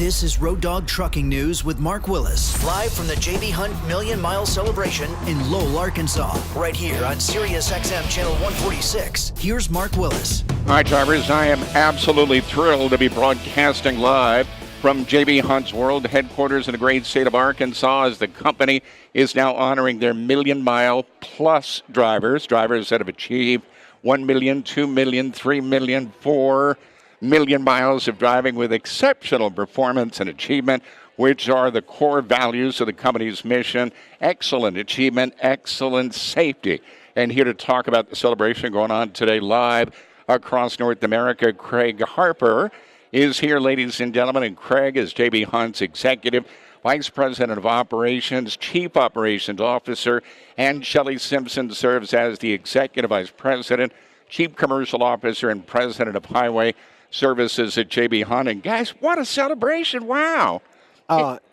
This is Road Dogg Trucking News with Mark Willis, live from the J.B. Hunt Million Mile Celebration in Lowell, Arkansas, right here on Sirius XM Channel 146. Here's Mark Willis. All right, drivers, I am absolutely thrilled to be broadcasting live from J.B. Hunt's world headquarters in the great state of Arkansas as the company is now honoring their million-mile-plus drivers that have achieved 1 million, 2 million, 3 million, 4 million miles of driving with exceptional performance and achievement, which are the core values of the company's mission: excellent achievement, excellent safety. And here to talk about the celebration going on today live across North America, Craig Harper is here, ladies and gentlemen. And Craig is J.B. Hunt's Executive Vice President of Operations, Chief Operations Officer, and Shelley Simpson serves as the Executive Vice President, Chief Commercial Officer, and President of Highway Services at J.B. Hunt. And guys, what a celebration. Wow.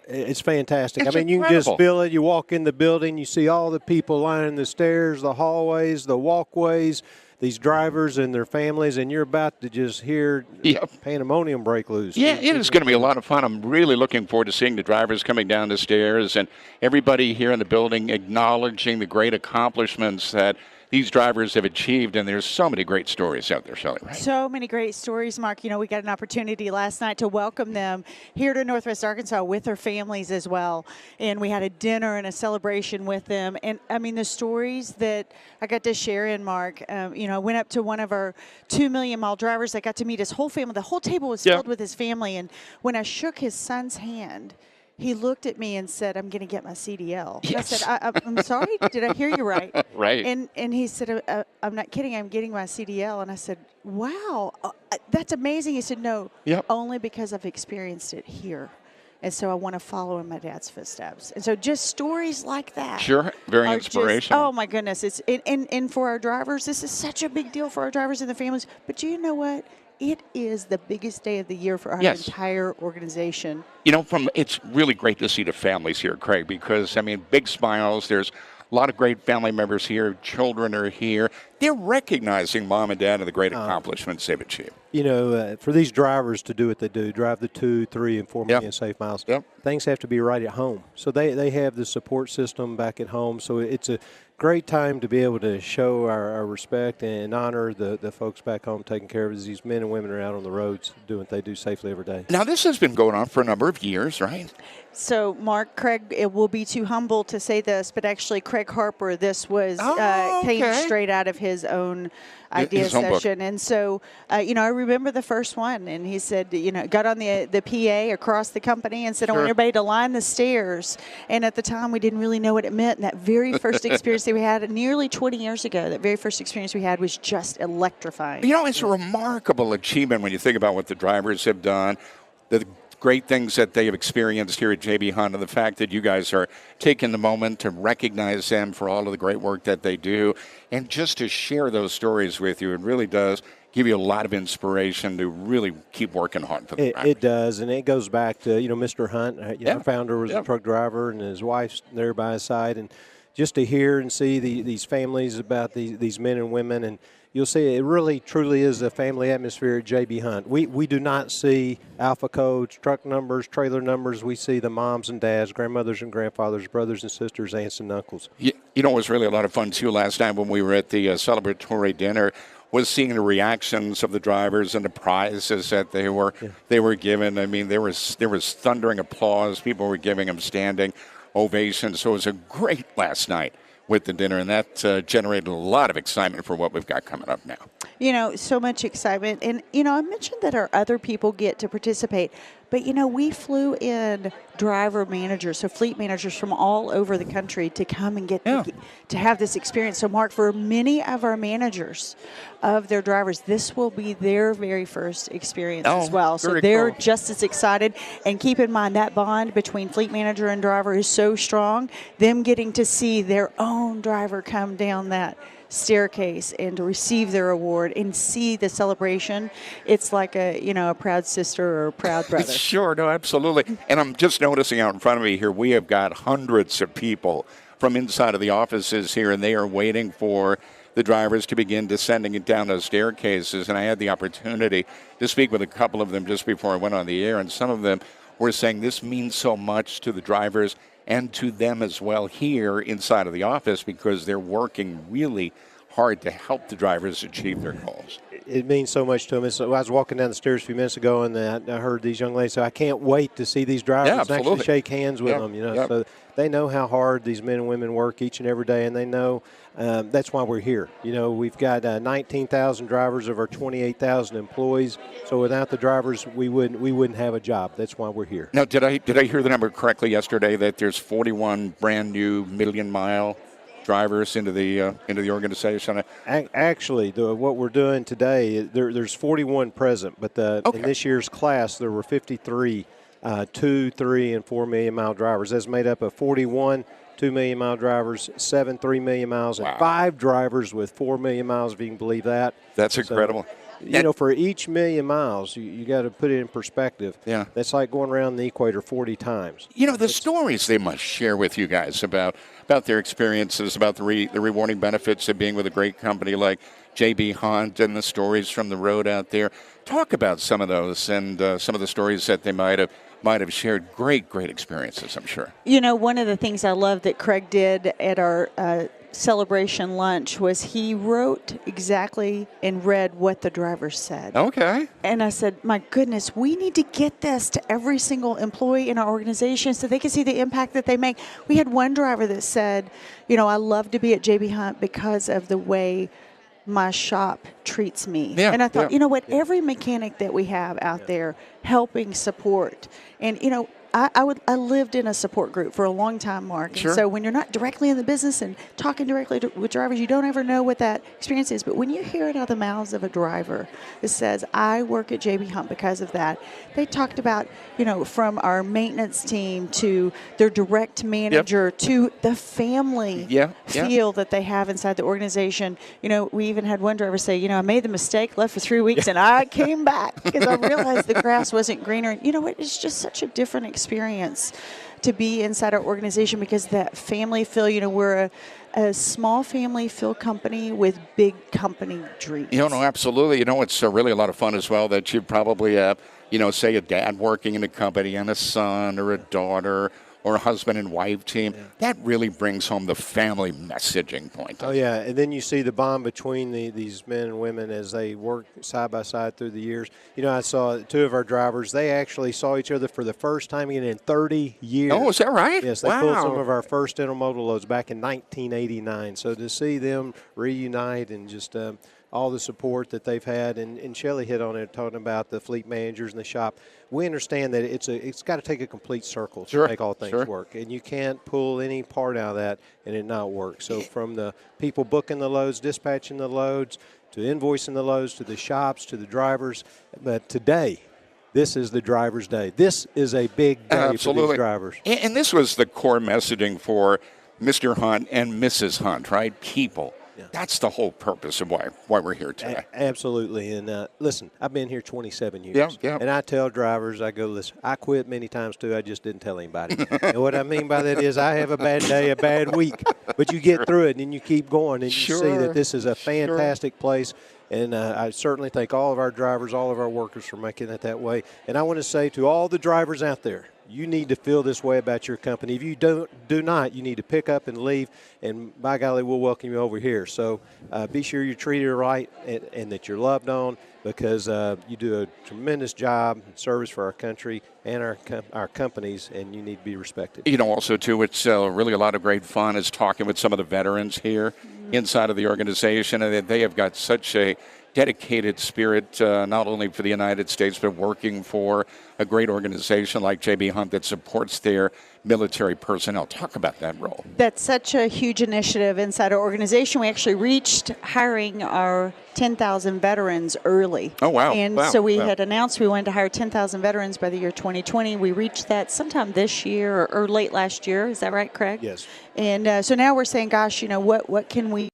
It's fantastic. It's you can incredible. just feel it. You walk in the building, you see all the people lining the stairs, the hallways, the walkways, these drivers and their families, and you're about to just hear pandemonium break loose. Yeah, it is going to be a lot of fun. I'm really looking forward to seeing the drivers coming down the stairs and everybody here in the building acknowledging the great accomplishments that these drivers have achieved, and there's so many great stories out there, Shelley, right? So many great stories, Mark. You know, we got an opportunity last night to welcome them here to Northwest Arkansas with their families as well. And we had a dinner and a celebration with them. And, I mean, the stories that I got to share in, Mark, I went up to one of our 2 million mile drivers. I got to meet his whole family. The whole table was filled with his family. And when I shook his son's hand, he looked at me and said, "I'm going to get my CDL." Yes. I said, I'm sorry, did I hear you right? Right. And he said, "I'm not kidding, I'm getting my CDL." And I said, "Wow, that's amazing." He said, "No, only because I've experienced it here. And so I want to follow in my dad's footsteps." And so just stories like that. Sure, very inspirational. Oh, my goodness. It's and for our drivers, this is such a big deal for our drivers and their families. But you know what? It is the biggest day of the year for our entire organization. You know, it's really great to see the families here, Craig, because, I mean, big smiles. There's a lot of great family members here. Children are here. They're recognizing mom and dad and the great accomplishments they've achieved. You know, for these drivers to do what they do, drive the 2, 3, and 4 million safe miles, things have to be right at home. So they have the support system back at home. So it's a great time to be able to show our respect and honor the folks back home taking care of us. These men and women are out on the roads doing what they do safely every day. Now, this has been going on for a number of years, right? So, Mark, Craig, it will be too humble to say this, but actually Craig Harper, this was came straight out of his own idea session. And so, I remember the first one, and he said, got on the PA across the company and said, I want everybody to line the stairs. And at the time, we didn't really know what it meant. And that very first experience that we had nearly 20 years ago, that very first experience we had was just electrifying. You know, it's a remarkable achievement when you think about what the drivers have done, the great things that they have experienced here at J.B. Hunt, and the fact that you guys are taking the moment to recognize them for all of the great work that they do, and just to share those stories with you. It really does give you a lot of inspiration to really keep working hard for the drivers. It does, and it goes back to, Mr. Hunt. Our founder was a truck driver, and his wife's there by his side, and just to hear and see these families about these men and women, and you'll see it really truly is a family atmosphere at J.B. Hunt. We do not see alpha codes, truck numbers, trailer numbers. We see the moms and dads, grandmothers and grandfathers, brothers and sisters, aunts and uncles. You know, it was really a lot of fun, too, last night when we were at the celebratory dinner, was seeing the reactions of the drivers and the prizes that they were given. I mean, there was thundering applause. People were giving them standing ovations. So it was a great last night with the dinner, and that generated a lot of excitement for what we've got coming up now. So much excitement. And, I mentioned that our other people get to participate, but, we flew in driver managers, so fleet managers from all over the country to come and get to have this experience. So, Mark, for many of our managers of their drivers, this will be their very first experience as well. So they're just as excited. And keep in mind, that bond between fleet manager and driver is so strong, them getting to see their own driver come down that staircase and to receive their award and see the celebration, it's like a proud sister or a proud brother. Sure, no, absolutely. And I'm just noticing out in front of me here, we have got hundreds of people from inside of the offices here, and they are waiting for the drivers to begin descending down those staircases. And I had the opportunity to speak with a couple of them just before I went on the air, and some of them we're saying this means so much to the drivers and to them as well here inside of the office because they're working really hard to help the drivers achieve their goals. It means so much to them. So I was walking down the stairs a few minutes ago, and I heard these young ladies say, I can't wait to see these drivers and actually shake hands with them. So they know how hard these men and women work each and every day, and they know that's why we're here. We've got 19,000 drivers of our 28,000 employees. So without the drivers, we wouldn't have a job. That's why we're here. Now, did I hear the number correctly yesterday that there's 41 brand new million-mile drivers into the organization? Actually, what we're doing today, there's 41 present, but in this year's class there were 53 2, 3, and 4 million mile drivers. That's made up of 41 2 million mile drivers, 7 3 million miles, and 5 drivers with 4 million miles, if you can believe that. That's incredible. For each million miles, you got to put it in perspective. Yeah. That's like going around the equator 40 times. The stories they must share with you guys about their experiences, about the rewarding benefits of being with a great company like J.B. Hunt and the stories from the road out there. Talk about some of those and some of the stories that they might have shared. Great experiences, I'm sure. One of the things I love that Craig did at our celebration lunch was he wrote exactly and read what the drivers said. Okay. And I said, my goodness, we need to get this to every single employee in our organization so they can see the impact that they make. We had one driver that said, I love to be at JB Hunt because of the way my shop treats me. Yeah, and I thought, every mechanic that we have out there helping support. And, I lived in a support group for a long time, Mark. Sure. And so when you're not directly in the business and talking directly with drivers, you don't ever know what that experience is. But when you hear it out of the mouths of a driver that says, I work at JB Hunt because of that, they talked about, from our maintenance team to their direct manager to the family feel that they have inside the organization. We even had one driver say, I made the mistake, left for 3 weeks, and I came back because I realized the grass wasn't greener. And it's just such a different experience to be inside our organization because that family feel, we're a small family feel company with big company dreams. Absolutely. It's really a lot of fun as well that you probably have, say a dad working in a company and a son or a daughter or a husband and wife team. Yeah. That really brings home the family messaging point. Oh, yeah. And then you see the bond between these men and women as they work side by side through the years. I saw 2 of our drivers. They actually saw each other for the first time in 30 years. Oh, is that right? Yes, they pulled some of our first intermodal loads back in 1989. So to see them reunite and just all the support that they've had, and Shelley hit on it, talking about the fleet managers in the shop. We understand that it's got to take a complete circle to make all things work, and you can't pull any part out of that and it not work. So from the people booking the loads, dispatching the loads, to invoicing the loads, to the shops, to the drivers. But today, this is the driver's day. This is a big day for these drivers. And this was the core messaging for Mr. Hunt and Mrs. Hunt, right? People. Yeah. That's the whole purpose of why we're here today. Absolutely. And listen, I've been here 27 years. Yeah. And I tell drivers, I go, listen, I quit many times too. I just didn't tell anybody. And what I mean by that is I have a bad day, a bad week. But you get through it and you keep going and you see that this is a fantastic place. And I certainly thank all of our drivers, all of our workers for making it that way. And I want to say to all the drivers out there, you need to feel this way about your company. If you do not, you need to pick up and leave, and by golly, we'll welcome you over here. So be sure you're treated right and that you're loved on, because you do a tremendous job and service for our country and our companies, and you need to be respected. Also, too, it's really a lot of great fun is talking with some of the veterans here inside of the organization, and they have got such a dedicated spirit, not only for the United States, but working for a great organization like JB Hunt that supports their military personnel. Talk about that role. That's such a huge initiative inside our organization. We actually reached hiring our 10,000 veterans early. Oh, wow. And so we had announced we wanted to hire 10,000 veterans by the year 2020. We reached that sometime this year or late last year. Is that right, Craig? Yes. And so now we're saying, gosh, what can we...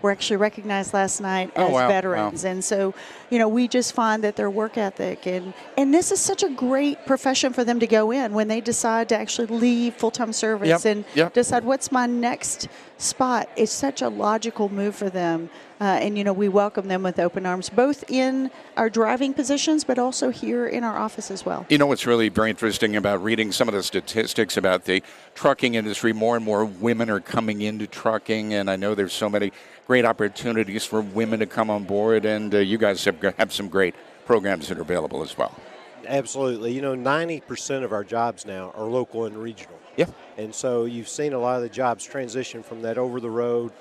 Were actually recognized last night as veterans. Wow. And so, we just find that their work ethic and this is such a great profession for them to go in when they decide to actually leave full-time service and decide what's my next spot. It's such a logical move for them And, we welcome them with open arms, both in our driving positions, but also here in our office as well. What's really very interesting about reading some of the statistics about the trucking industry, more and more women are coming into trucking, and I know there's so many great opportunities for women to come on board, and you guys have some great programs that are available as well. Absolutely. 90% of our jobs now are local and regional. Yeah. And so you've seen a lot of the jobs transition from that over the road,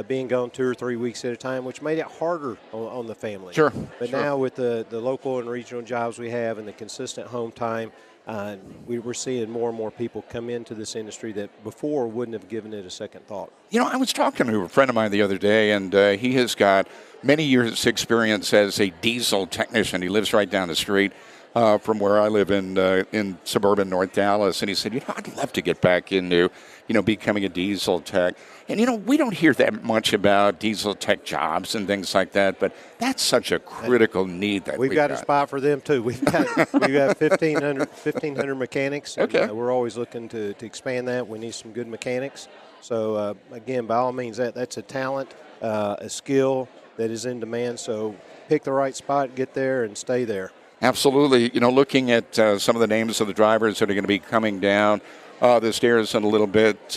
being gone 2 or 3 weeks at a time, which made it harder on the family. Sure. But now with the local and regional jobs we have and the consistent home time, we're seeing more and more people come into this industry that before wouldn't have given it a second thought. I was talking to a friend of mine the other day, and he has got many years' experience as a diesel technician. He lives right down the street from where I live in suburban North Dallas, and he said, I'd love to get back into, becoming a diesel tech. And, we don't hear that much about diesel tech jobs and things like that, but that's such a critical need that we've got a spot for them, too. We've got 1,500 mechanics. Okay. And, we're always looking to expand that. We need some good mechanics. So, again, by all means, that's a talent, a skill that is in demand. So pick the right spot, get there, and stay there. Absolutely. Looking at some of the names of the drivers that are going to be coming down the stairs in a little bit,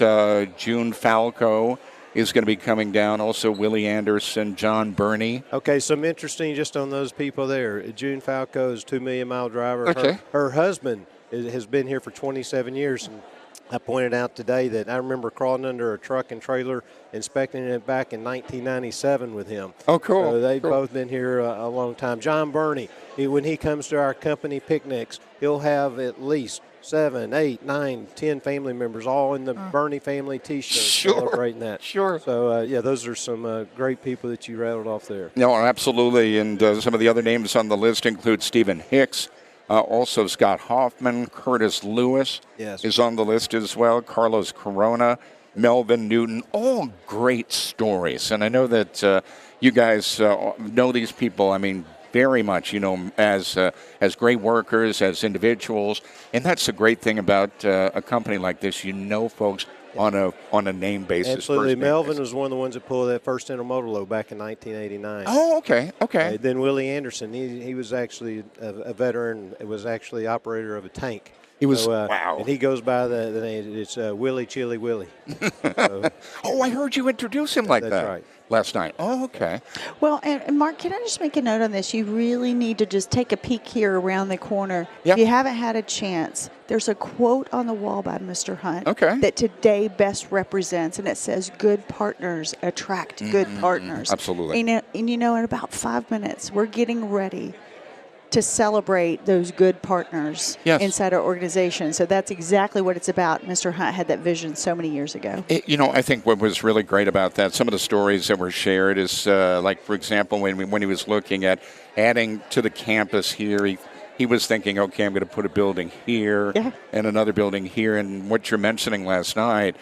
June Falco is going to be coming down. Also, Willie Anderson, John Burney. Okay, some interesting just on those people there. June Falco is a 2 million mile driver. Okay. Her husband has been here for 27 years. And I pointed out today that I remember crawling under a truck and trailer, inspecting it back in 1997 with him. Oh, cool. So they've both been here a long time. John Burney, when he comes to our company picnics, he'll have at least 7, 8, 9, 10 family members all in the Burney family T-shirt celebrating that. Sure. So, those are some great people that you rattled off there. No, absolutely. And some of the other names on the list include Stephen Hicks. Also, Scott Hoffman, Curtis Lewis is on the list as well, Carlos Corona, Melvin Newton, all great stories. And I know that you guys know these people, very much, as great workers, as individuals. And that's the great thing about a company like this. Folks on a name basis. Absolutely. Melvin was one of the ones that pulled that first intermodal load back in 1989. Oh, okay. Then Willie Anderson, he was actually a veteran. It was actually operator of a tank. He was, wow. And he goes by the name, it's Willie Chili Willie. I heard you introduce him like that. That's right. Last night. Oh, okay. Well, and Mark, can I just make a note on this? You really need to just take a peek here around the corner. Yep. If you haven't had a chance, there's a quote on the wall by Mr. Hunt that today best represents, and it says, "Good partners attract good partners." Absolutely. And in about 5 minutes, we're getting ready to celebrate those good partners inside our organization. So that's exactly what it's about. Mr. Hunt had that vision so many years ago. I think what was really great about that, some of the stories that were shared is, like, for example, when he was looking at adding to the campus here, he was thinking, okay, I'm going to put a building here and another building here. And what you're mentioning last night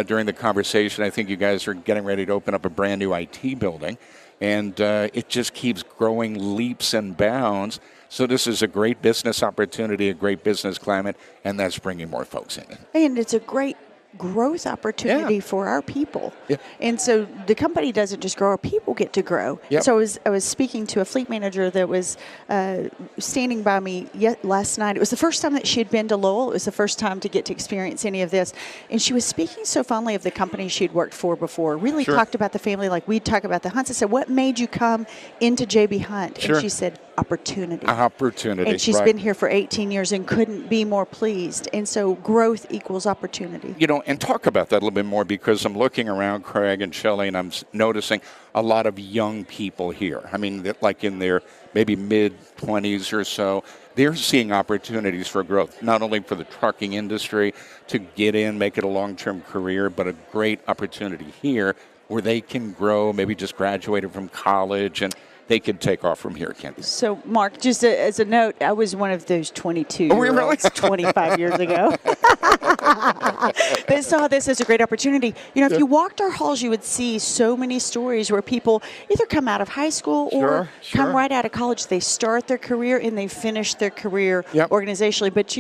during the conversation, I think you guys are getting ready to open up a brand new IT building. And it just keeps growing leaps and bounds. So this is a great business opportunity, a great business climate, and that's bringing more folks in. And it's a great growth opportunity for our people. Yeah. And so the company doesn't just grow, our people get to grow. Yep. So I was speaking to a fleet manager that was standing by me last night. It was the first time that she had been to Lowell. It was the first time to get to experience any of this. And she was speaking so fondly of the company she'd worked for before, really talked about the family like we'd talk about the Hunts. I said, what made you come into J.B. Hunt? Sure. And she said, opportunity. Opportunity. And she's been here for 18 years and couldn't be more pleased. And so growth equals opportunity. And talk about that a little bit more, because I'm looking around, Craig and Shelley, and I'm noticing a lot of young people here. Like in their maybe mid-20s or so. They're seeing opportunities for growth, not only for the trucking industry to get in, make it a long-term career, but a great opportunity here where they can grow, maybe just graduated from college, and they can take off from here, Candy. So, Mark, just as a note, I was one of those 22-year-olds 25 years ago that saw this as a great opportunity. If you walked our halls, you would see so many stories where people either come out of high school or come right out of college. They start their career and they finish their career organizationally. But,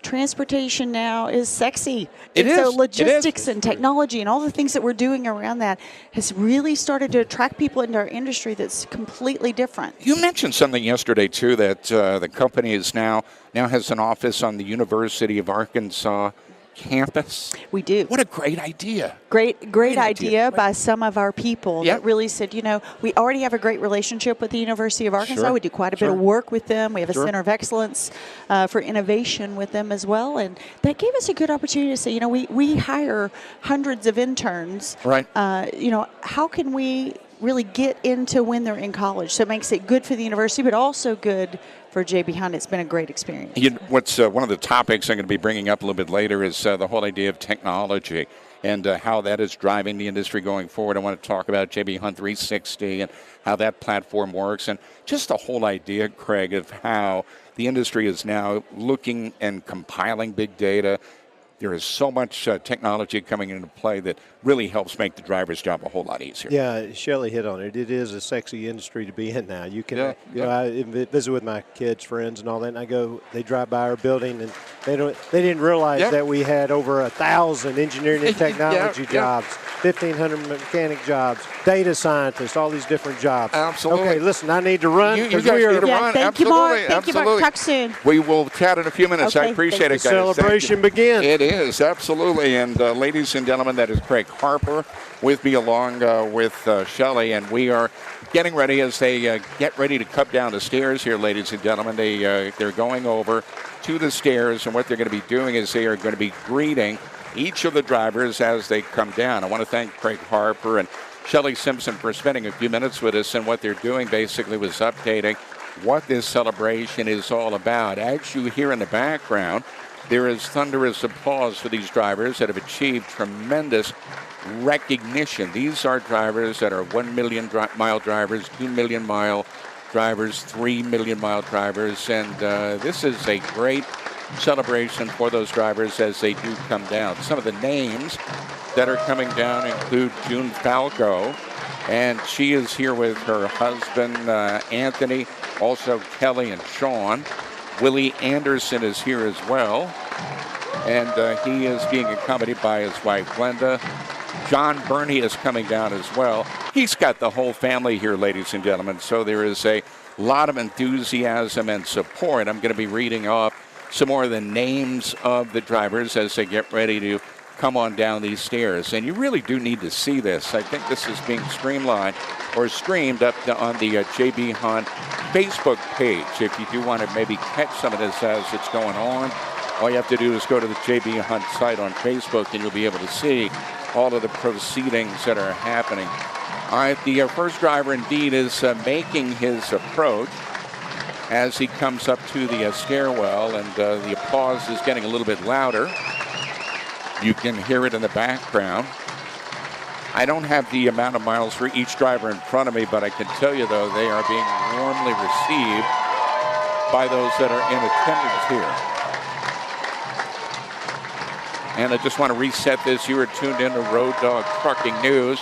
transportation now is sexy. It is. So It logistics is. and technology and all the things that we're doing around that has really started to attract people into our industry that's completely different. You mentioned something yesterday, too, that the company is now has an office on the University of Arkansas campus. We do. What a great idea. Great idea by some of our people Yep. that really said, we already have a great relationship with the University of Arkansas. Sure. We do quite a bit of work with them. We have a Center of Excellence for innovation with them as well. And that gave us a good opportunity to say, we hire hundreds of interns. Right. How can we really get into when they're in college? So it makes it good for the university, but also good for J.B. Hunt. It's been a great experience. What's one of the topics I'm going to be bringing up a little bit later is the whole idea of technology and how that is driving the industry going forward. I want to talk about J.B. Hunt 360 and how that platform works, and just the whole idea, Craig, of how the industry is now looking and compiling big data. There is so much technology coming into play that really helps make the driver's job a whole lot easier. Yeah, Shelley hit on it. It is a sexy industry to be in now. You can, I visit with my kids, friends, and all that, and they drive by our building, and they didn't realize that we had over 1,000 engineering and technology jobs, 1,500 mechanic jobs, data scientists, all these different jobs. Absolutely. Okay, listen, I need to run. You guys need to run. Thank you, Mark. Thank you, Mark. Talk soon. We will chat in a few minutes. I appreciate it, guys. The celebration begins. It is, absolutely. And ladies and gentlemen, that is Craig Harper with me along with Shelley. And we are getting ready as they get ready to come down the stairs here, ladies and gentlemen. They're going over to the stairs. And what they're going to be doing is they are going to be greeting each of the drivers as they come down. I want to thank Craig Harper and Shelley Simpson for spending a few minutes with us. And what they're doing basically was updating what this celebration is all about. As you hear in the background, there is thunderous applause for these drivers that have achieved tremendous recognition. These are drivers that are 1 million mile drivers, 2 million mile drivers, 3 million mile drivers, and this is a great celebration for those drivers as they do come down. Some of the names that are coming down include June Falco, and she is here with her husband, Anthony, also Kelly and Sean. Willie Anderson is here as well, and he is being accompanied by his wife, Glenda. John Burney is coming down as well. He's got the whole family here, ladies and gentlemen, so there is a lot of enthusiasm and support. I'm going to be reading off some more of the names of the drivers as they get ready to come on down these stairs. And you really do need to see this. I think this is being streamed up on the J.B. Hunt Facebook page. If you do want to maybe catch some of this as it's going on, all you have to do is go to the J.B. Hunt site on Facebook and you'll be able to see all of the proceedings that are happening. All right, the first driver indeed is making his approach as he comes up to the stairwell, and the applause is getting a little bit louder. You can hear it in the background. I don't have the amount of miles for each driver in front of me, but I can tell you, though, they are being warmly received by those that are in attendance here. And I just want to reset this. You are tuned into Road Dog Trucking News.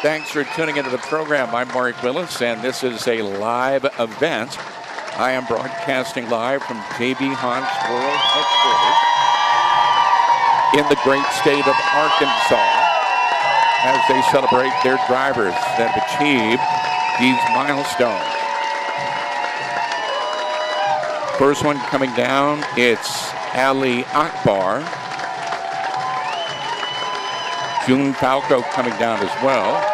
Thanks for tuning into the program. I'm Mark Willis, and this is a live event. I am broadcasting live from J.B. Hunt's World Headquarters in the great state of Arkansas as they celebrate their drivers that have achieved these milestones. First one coming down, it's Ali Akbar. June Falco coming down as well.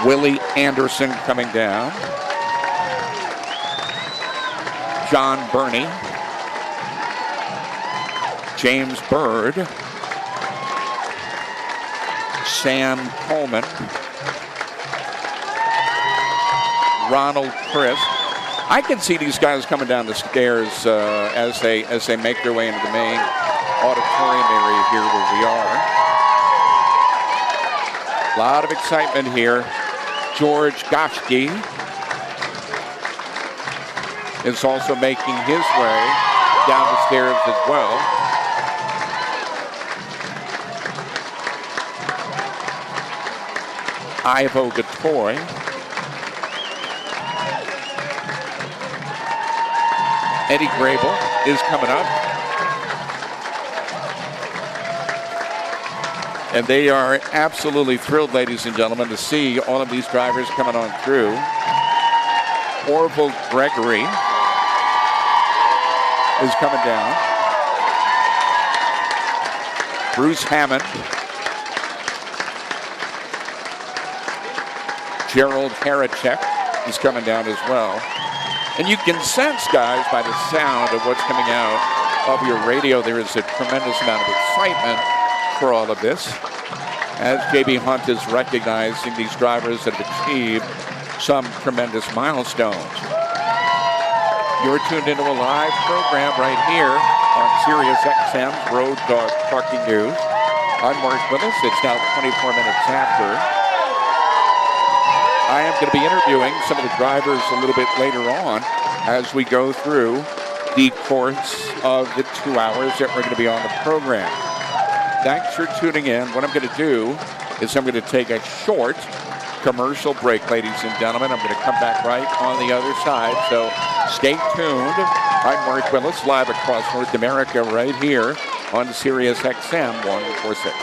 Willie Anderson coming down. John Burney. James Bird. Sam Coleman. Ronald Crisp. I can see these guys coming down the stairs as they make their way into the main auditorium area here where we are. A lot of excitement here. George Goschke is also making his way down the stairs as well. Ivo Gatoy. Eddie Grable is coming up. And they are absolutely thrilled, ladies and gentlemen, to see all of these drivers coming on through. Orville Gregory is coming down. Bruce Hammond. Gerald Haracek is coming down as well. And you can sense, guys, by the sound of what's coming out of your radio, there is a tremendous amount of excitement for all of this, as J.B. Hunt is recognizing these drivers that have achieved some tremendous milestones. You're tuned into a live program right here on Sirius XM's Road Dog Trucking News. I'm Mark Willis. It's now 24 minutes after. I am going to be interviewing some of the drivers a little bit later on as we go through the course of the 2 hours that we're going to be on the program. Thanks for tuning in. What I'm going to do is I'm going to take a short commercial break, ladies and gentlemen. I'm going to come back right on the other side, so stay tuned. I'm Mark Willis, live across North America right here on Sirius XM 146.